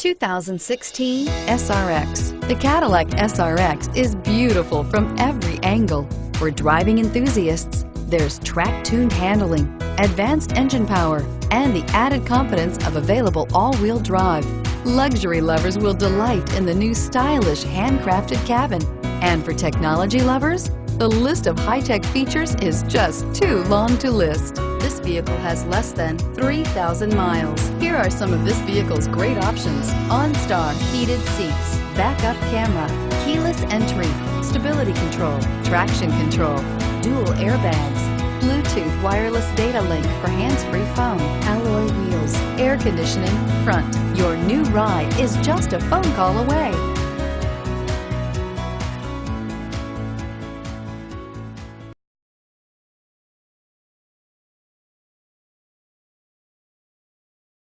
2016 SRX. The Cadillac SRX is beautiful from every angle. For driving enthusiasts, there's track-tuned handling, advanced engine power, and the added confidence of available all-wheel drive. Luxury lovers will delight in the new stylish handcrafted cabin. And for technology lovers, the list of high-tech features is just too long to list. This vehicle has less than 3,000 miles. Here are some of this vehicle's great options: OnStar, heated seats, backup camera, keyless entry, stability control, traction control, dual airbags, Bluetooth wireless data link for hands-free phone, alloy wheels, air conditioning, front. Your new ride is just a phone call away.